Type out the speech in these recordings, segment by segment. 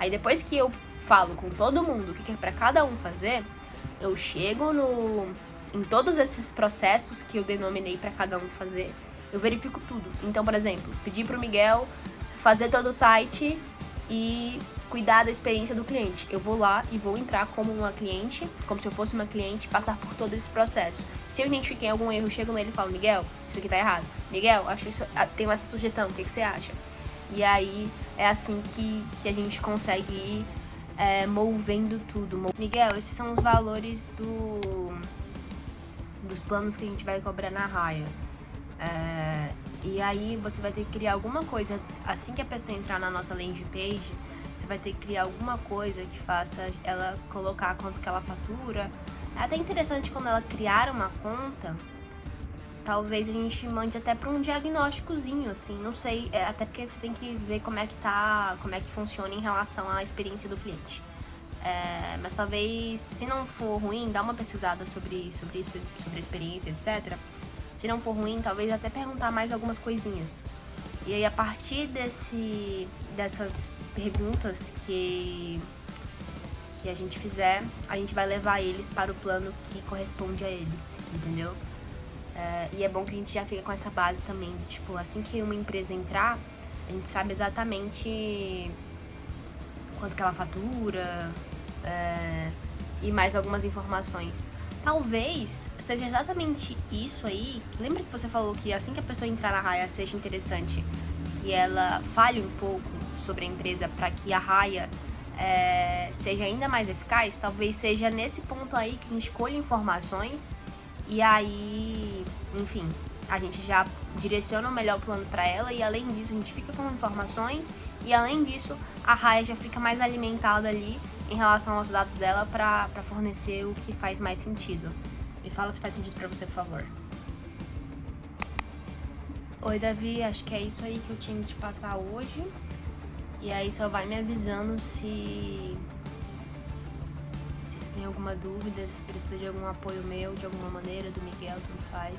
Aí depois que eu falo com todo mundo o que é pra cada um fazer, eu chego em todos esses processos que eu denominei pra cada um fazer, eu verifico tudo. Então, por exemplo, pedi pro Miguel fazer todo o site e cuidar da experiência do cliente. Eu vou lá e vou entrar como uma cliente, como se eu fosse uma cliente, passar por todo esse processo. Se eu identifiquei algum erro, eu chego nele e falo, Miguel, isso aqui tá errado. Miguel, acho isso, tem essa sugestão, o que você acha? E aí é assim que a gente consegue ir movendo tudo. Miguel, esses são os valores dos planos que a gente vai cobrar na Raya. E aí você vai ter que criar alguma coisa, assim que a pessoa entrar na nossa landing page, você vai ter que criar alguma coisa que faça ela colocar quanto que ela fatura. É até interessante quando ela criar uma conta, talvez a gente mande até para um diagnósticozinho, assim, não sei, até porque você tem que ver como é que funciona em relação à experiência do cliente. Mas talvez, se não for ruim, dá uma pesquisada sobre isso, sobre a experiência, etc. Se não for ruim, talvez até perguntar mais algumas coisinhas. E aí, a partir dessas perguntas que a gente fizer, a gente vai levar eles para o plano que corresponde a eles, entendeu? E é bom que a gente já fica com essa base também, tipo, assim que uma empresa entrar, a gente sabe exatamente quanto que ela fatura, e mais algumas informações. Talvez seja exatamente isso aí. Lembra que você falou que assim que a pessoa entrar na Raya seja interessante que ela fale um pouco sobre a empresa para que a Raya seja ainda mais eficaz? Talvez seja nesse ponto aí que a gente escolha informações e aí, enfim, a gente já direciona o melhor plano para ela e além disso a gente fica com informações e além disso a Raya já fica mais alimentada ali em relação aos dados dela para fornecer o que faz mais sentido. Me fala se faz sentido pra você, por favor. Oi, Davi, acho que é isso aí que eu tinha que te passar hoje. E aí só vai me avisando se você tem alguma dúvida, se precisa de algum apoio meu, de alguma maneira, do Miguel, tudo faz.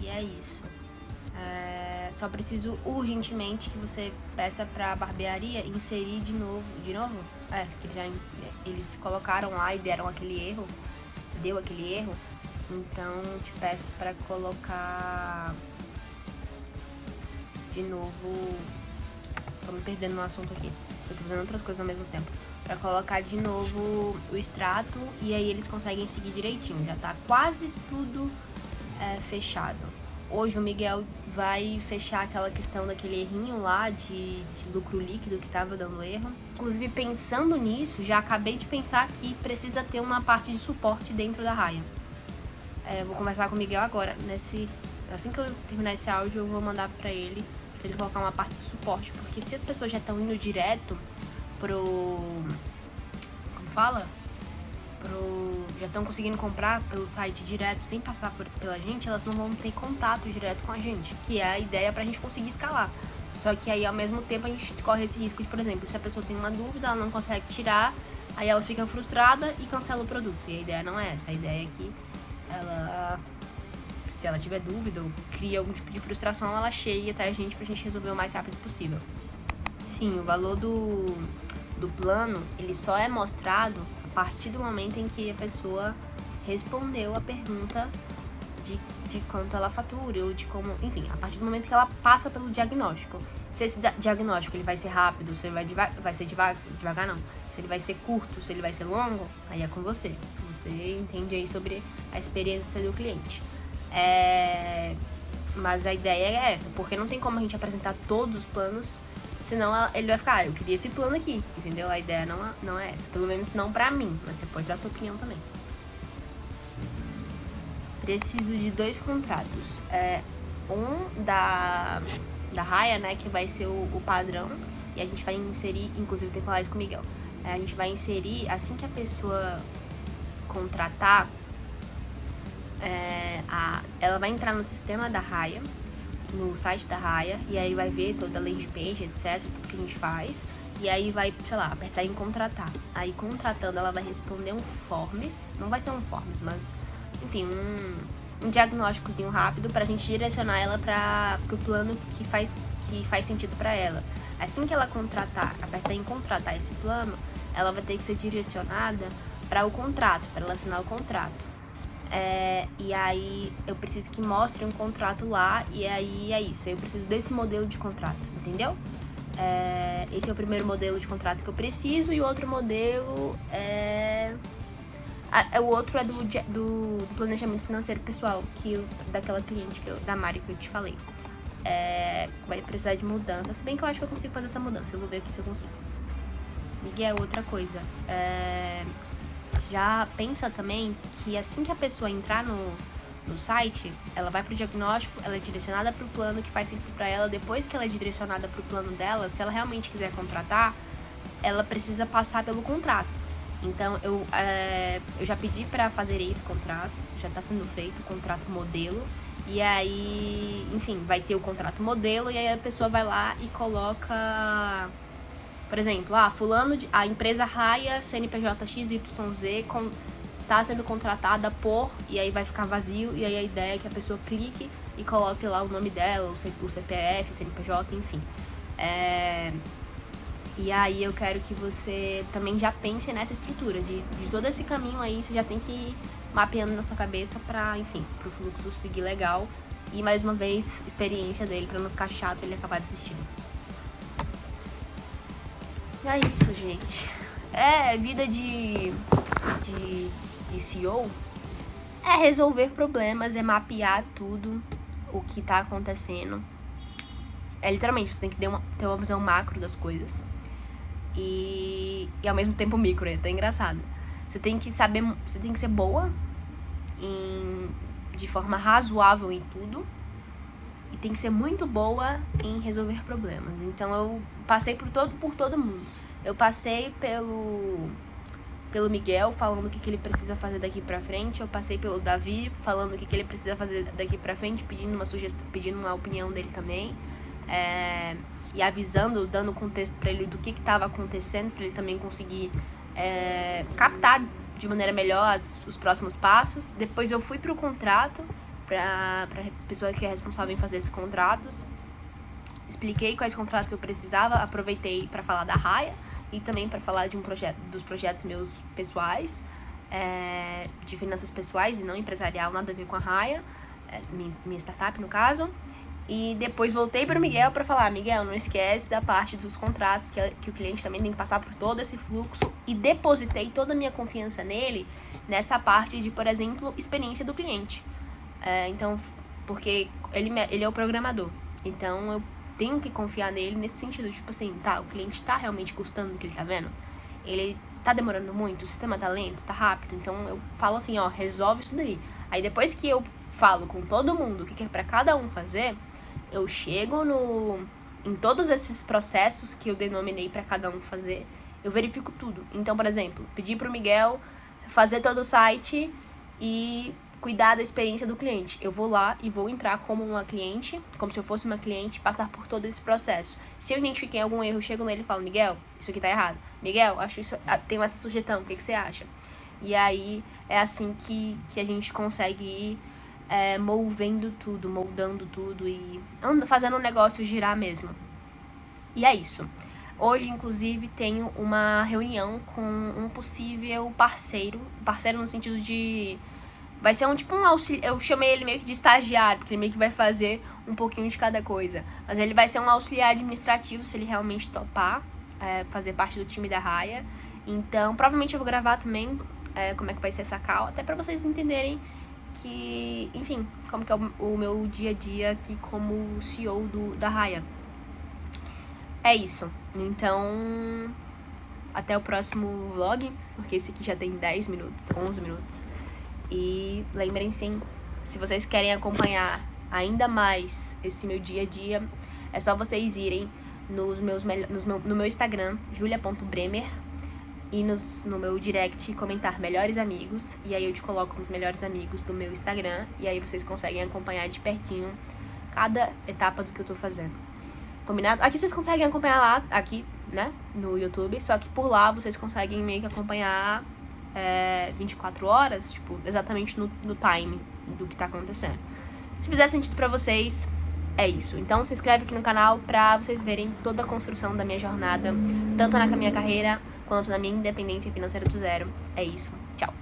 E é isso. Só preciso urgentemente que você peça pra barbearia inserir de novo? Que eles colocaram lá e deram aquele erro, deu aquele erro, então te peço pra colocar de novo, tô me perdendo no assunto aqui, eu tô fazendo outras coisas ao mesmo tempo, pra colocar de novo o extrato e aí eles conseguem seguir direitinho, já tá quase tudo fechado. Hoje o Miguel vai fechar aquela questão daquele errinho lá de lucro líquido que tava dando erro. Inclusive, pensando nisso, já acabei de pensar que precisa ter uma parte de suporte dentro da Raya. Vou conversar com o Miguel agora. Assim que eu terminar esse áudio, eu vou mandar pra ele colocar uma parte de suporte. Porque se as pessoas já estão indo direto já estão conseguindo comprar pelo site direto, sem passar pela gente, elas não vão ter contato direto com a gente, que é a ideia pra gente conseguir escalar. Só que aí, ao mesmo tempo, a gente corre esse risco de, por exemplo, se a pessoa tem uma dúvida, ela não consegue tirar, aí ela fica frustrada e cancela o produto. E a ideia não é essa, a ideia é que se ela tiver dúvida ou cria algum tipo de frustração, ela chegue até a gente pra gente resolver o mais rápido possível. Sim, o valor do plano, ele só é mostrado a partir do momento em que a pessoa respondeu a pergunta de quanto ela fatura ou de como, enfim, a partir do momento que ela passa pelo diagnóstico. Se esse diagnóstico ele vai ser rápido, se ele vai ser devagar não, se ele vai ser curto, se ele vai ser longo, aí é com você. Você entende aí sobre a experiência do cliente. Mas a ideia é essa, porque não tem como a gente apresentar todos os planos, senão ele vai ficar, eu queria esse plano aqui, entendeu? A ideia não é essa, pelo menos não pra mim, mas você pode dar sua opinião também. Preciso de 2 contratos, um da Raya, né, que vai ser o padrão, e a gente vai inserir, inclusive tem que falar isso com o Miguel, a gente vai inserir, assim que a pessoa contratar, ela vai entrar no sistema da Raya, no site da Raya, e aí vai ver toda a landing page, etc, tudo que a gente faz, e aí vai, sei lá, apertar em contratar. Aí contratando, ela vai responder um forms, não vai ser um forms, mas enfim, um diagnósticozinho rápido pra gente direcionar ela pro plano que faz sentido pra ela. Assim que ela apertar em contratar esse plano, ela vai ter que ser direcionada para o contrato, para ela assinar o contrato. E aí eu preciso que mostre um contrato lá, e aí é isso. Eu preciso desse modelo de contrato, entendeu? Esse é o primeiro modelo de contrato que eu preciso, e o outro modelo o outro é do planejamento financeiro pessoal, daquela cliente da Mari que eu te falei. Vai precisar de mudança, se bem que eu acho que eu consigo fazer essa mudança. Eu vou ver aqui se eu consigo. Miguel, outra coisa, já pensa também que assim que a pessoa entrar no site, ela vai pro diagnóstico, ela é direcionada pro plano que faz sentido pra ela. Depois que ela é direcionada pro plano dela, se ela realmente quiser contratar, ela precisa passar pelo contrato. Então eu já pedi pra fazer esse contrato, já tá sendo feito o contrato modelo. E aí, enfim, vai ter o contrato modelo, e aí a pessoa vai lá e coloca, por exemplo, a empresa Raia CNPJ XYZ está sendo contratada por, e aí vai ficar vazio, e aí a ideia é que a pessoa clique e coloque lá o nome dela, o CPF, CNPJ, enfim. E aí eu quero que você também já pense nessa estrutura, de todo esse caminho aí, você já tem que ir mapeando na sua cabeça pra, enfim, pro fluxo seguir legal. E mais uma vez, experiência dele, pra não ficar chato ele acabar desistindo. É isso, gente. Vida de CEO é resolver problemas, é mapear tudo o que tá acontecendo. Literalmente, você tem que ter uma visão macro das coisas. E ao mesmo tempo micro, é até engraçado. Você tem que ser boa de forma razoável em tudo, e tem que ser muito boa em resolver problemas. Então eu passei por todo mundo. Eu passei pelo Miguel, falando o que ele precisa fazer daqui pra frente. Eu passei pelo Davi, falando o que ele precisa fazer daqui pra frente, pedindo uma sugestão, pedindo uma opinião dele também. E avisando, dando contexto pra ele do que estava acontecendo, pra ele também conseguir captar de maneira melhor os próximos passos. Depois eu fui pro contrato, pra pessoa que é responsável em fazer esses contratos. Expliquei quais contratos eu precisava, aproveitei para falar da Raia e também para falar dos projetos meus pessoais, de finanças pessoais e não empresarial, nada a ver com a Raia, minha startup no caso. E depois voltei para o Miguel para falar: Miguel, não esquece da parte dos contratos, que o cliente também tem que passar por todo esse fluxo. E depositei toda a minha confiança nele nessa parte de, por exemplo, experiência do cliente. Então, porque ele é o programador, então eu tenho que confiar nele nesse sentido, tipo assim, o cliente tá realmente gostando do que ele tá vendo? Ele tá demorando muito? O sistema tá lento? Tá rápido? Então eu falo assim, resolve isso daí. Aí depois que eu falo com todo mundo o que é pra cada um fazer, eu chego em todos esses processos que eu denominei pra cada um fazer, eu verifico tudo. Então, por exemplo, pedi pro Miguel fazer todo o site e cuidar da experiência do cliente. Eu vou lá e vou entrar como uma cliente, como se eu fosse uma cliente, passar por todo esse processo. Se eu identifiquei algum erro, eu chego nele e falo: Miguel, isso aqui tá errado. Miguel, acho isso, tem essa sugestão, o que você acha? E aí é assim que a gente consegue ir moldando tudo e fazendo o negócio girar mesmo. E é isso. Hoje, inclusive, tenho uma reunião com um possível parceiro no sentido de... vai ser um auxílio, eu chamei ele meio que de estagiário, porque ele meio que vai fazer um pouquinho de cada coisa. Mas ele vai ser um auxiliar administrativo, se ele realmente topar fazer parte do time da Raia. Então, provavelmente eu vou gravar também como é que vai ser essa call, até pra vocês entenderem que, enfim, como que é o meu dia a dia aqui como CEO da Raia. É isso. Então, até o próximo vlog, porque esse aqui já tem 10 minutos, 11 minutos. E lembrem-se, se vocês querem acompanhar ainda mais esse meu dia a dia, é só vocês irem no meu Instagram, julia.bremer, e no meu direct comentar melhores amigos, e aí eu te coloco nos melhores amigos do meu Instagram, e aí vocês conseguem acompanhar de pertinho cada etapa do que eu tô fazendo. Combinado? Aqui vocês conseguem acompanhar lá, aqui, né, no YouTube, só que por lá vocês conseguem meio que acompanhar 24 horas, tipo, exatamente no time do que tá acontecendo. Se fizer sentido pra vocês, é isso. Então se inscreve aqui no canal pra vocês verem toda a construção da minha jornada, tanto na minha carreira quanto na minha independência financeira do zero. É isso. Tchau!